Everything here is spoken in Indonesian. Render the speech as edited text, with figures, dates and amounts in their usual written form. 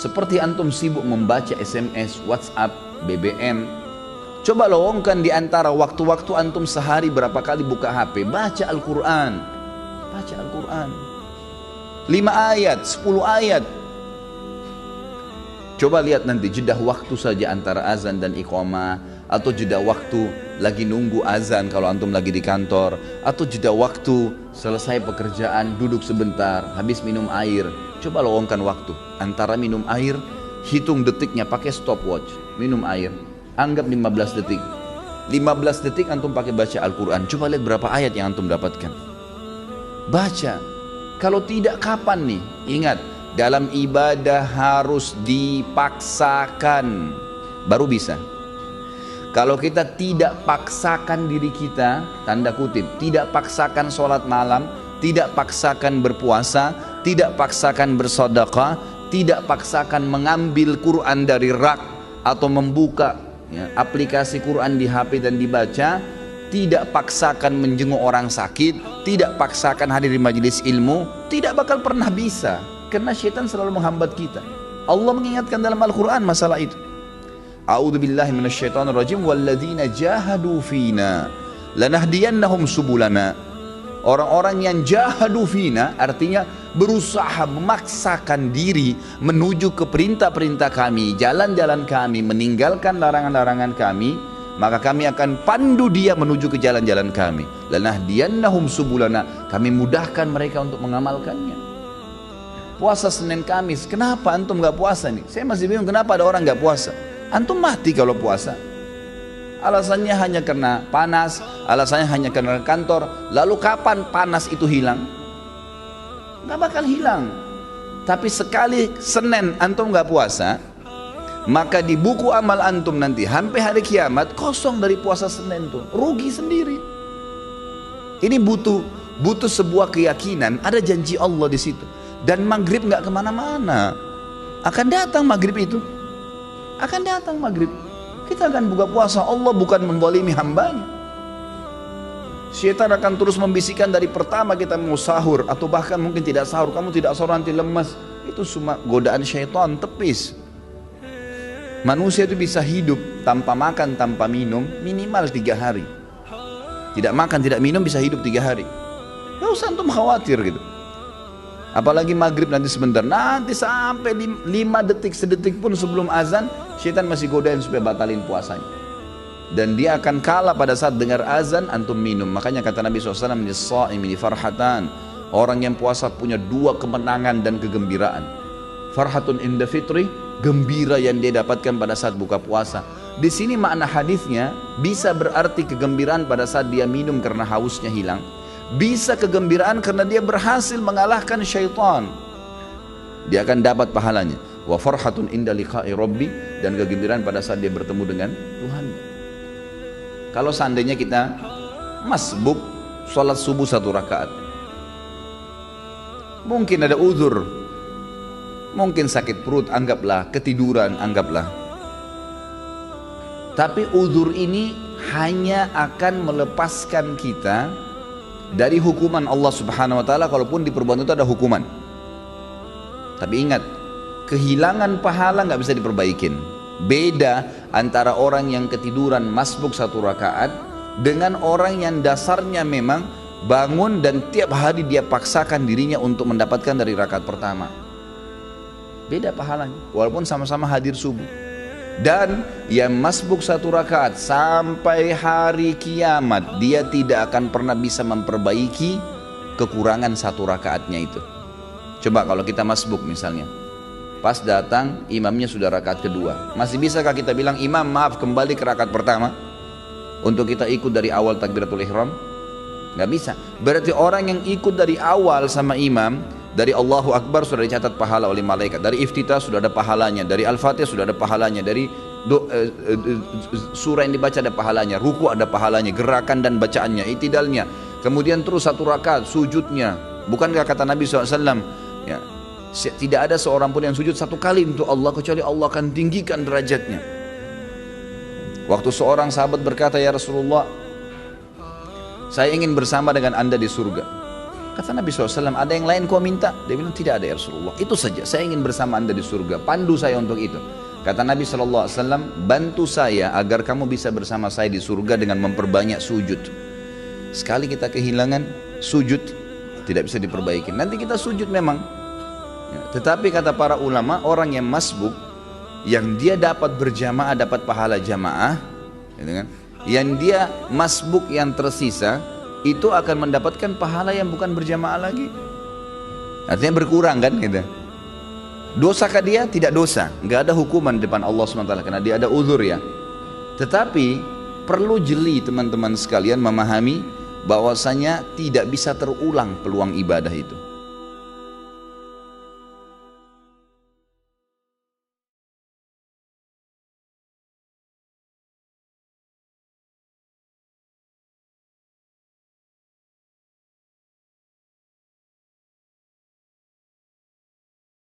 Seperti antum sibuk membaca SMS, WhatsApp, BBM, coba lowongkan di antara waktu-waktu antum sehari berapa kali buka HP, baca Al-Quran. Baca Al-Quran 5 ayat, 10 ayat. Coba lihat nanti jeda waktu saja antara azan dan iqamah, atau jeda waktu lagi nunggu azan kalau antum lagi di kantor, atau jeda waktu selesai pekerjaan duduk sebentar habis minum air. Coba lowongkan waktu antara minum air, hitung detiknya pakai stopwatch. Minum air anggap 15 detik, 15 detik antum pakai baca Al-Quran. Coba lihat berapa ayat yang antum dapatkan. Baca. Kalau tidak kapan nih? Ingat, dalam ibadah harus dipaksakan baru bisa. Kalau kita tidak paksakan diri kita, tanda kutip, tidak paksakan sholat malam, tidak paksakan berpuasa, tidak paksakan bersedekah, tidak paksakan mengambil Quran dari rak atau membuka aplikasi Quran di HP dan dibaca, tidak paksakan menjenguk orang sakit, tidak paksakan hadir di majelis ilmu, tidak bakal pernah bisa, karena syaitan selalu menghambat kita. Allah mengingatkan dalam Al-Quran masalah itu. A'udzubillahi minasyaitonirrajim, walladzina jahadu fina lanahdiyannahum subulana. Orang-orang yang jahadu fina artinya berusaha memaksakan diri menuju ke perintah-perintah kami, jalan-jalan kami, meninggalkan larangan-larangan kami, maka kami akan pandu dia menuju ke jalan-jalan kami. Lanahdiyannahum subulana, kami mudahkan mereka untuk mengamalkannya. Puasa Senin Kamis, kenapa antum gak puasa nih? Saya masih bingung kenapa ada orang gak puasa. Antum mati kalau puasa. Alasannya hanya karena panas, alasannya hanya karena kantor. Lalu kapan panas itu hilang? Gak bakal hilang. Tapi sekali Senin antum gak puasa, maka di buku amal antum nanti sampai hari kiamat kosong dari puasa Senin tuh, rugi sendiri. Ini butuh sebuah keyakinan, ada janji Allah di situ. Dan maghrib nggak kemana-mana, akan datang maghrib itu, akan datang maghrib. Kita akan buka puasa, Allah bukan menzalimi hambanya. Syaitan akan terus membisikkan dari pertama kita mau sahur, atau bahkan mungkin tidak sahur, kamu tidak sahur nanti lemas. Itu semua godaan syaitan, tepis. Manusia itu bisa hidup tanpa makan, tanpa minum minimal 3 hari. Tidak makan, tidak minum bisa hidup 3 hari. Gak usah antum khawatir gitu. Apalagi maghrib nanti sebentar, nanti sampai 5 detik, sedetik pun sebelum azan, syaitan masih godain supaya batalin puasanya. Dan dia akan kalah pada saat dengar azan antum minum. Makanya kata Nabi SAW, lis-shaimi farhatan, orang yang puasa punya 2 kemenangan dan kegembiraan. Farhatun inda fitri, gembira yang dia dapatkan pada saat buka puasa. Di sini makna hadisnya bisa berarti kegembiraan pada saat dia minum karena hausnya hilang, bisa kegembiraan karena dia berhasil mengalahkan syaitan, dia akan dapat pahalanya. Wa farhatun inda liqa'i rabbi, dan kegembiraan pada saat dia bertemu dengan Tuhan. Kalau seandainya kita masbuk sholat subuh 1 rakaat, mungkin ada uzur, mungkin sakit perut, anggaplah, ketiduran, anggaplah. Tapi uzur ini hanya akan melepaskan kita dari hukuman Allah Subhanahu wa taala, kalaupun di perbuatan itu ada hukuman. Tapi ingat, kehilangan pahala nggak bisa diperbaikin. Beda antara orang yang ketiduran masbuk 1 rakaat dengan orang yang dasarnya memang bangun dan tiap hari dia paksakan dirinya untuk mendapatkan dari rakaat pertama. Beda pahalanya, walaupun sama-sama hadir subuh. Dan yang masbuk 1 rakaat sampai hari kiamat, dia tidak akan pernah bisa memperbaiki kekurangan 1 rakaatnya itu. Coba kalau kita masbuk misalnya, pas datang imamnya sudah rakaat kedua, masih bisakah kita bilang, imam maaf kembali ke rakaat pertama untuk kita ikut dari awal takbiratul ihram? Gak bisa. Berarti orang yang ikut dari awal sama imam, dari Allahu Akbar sudah dicatat pahala oleh malaikat, dari iftitah sudah ada pahalanya, dari Al-Fatihah sudah ada pahalanya, dari surah yang dibaca ada pahalanya, ruku ada pahalanya, gerakan dan bacaannya, itidalnya, kemudian terus 1 rakaat sujudnya. Bukankah kata Nabi SAW, ya, tidak ada seorang pun yang sujud 1 kali untuk Allah kecuali Allah akan tinggikan derajatnya. Waktu seorang sahabat berkata, ya Rasulullah, saya ingin bersama dengan anda di surga. Kata Nabi SAW, ada yang lain kau minta? Dia bilang, tidak ada ya Rasulullah. Itu saja, saya ingin bersama anda di surga. Pandu saya untuk itu. Kata Nabi SAW, bantu saya agar kamu bisa bersama saya di surga dengan memperbanyak sujud. Sekali kita kehilangan sujud, tidak bisa diperbaiki. Nanti kita sujud memang. Tetapi kata para ulama, orang yang masbuk, yang dia dapat berjamaah, dapat pahala jamaah, gitu kan? Yang dia masbuk yang tersisa, itu akan mendapatkan pahala yang bukan berjamaah lagi. Artinya berkurang kan gitu. Dosakah dia? Tidak dosa. Nggak ada hukuman di depan Allah SWT karena dia ada uzur ya. Tetapi perlu jeli teman-teman sekalian memahami bahwasanya tidak bisa terulang peluang ibadah itu.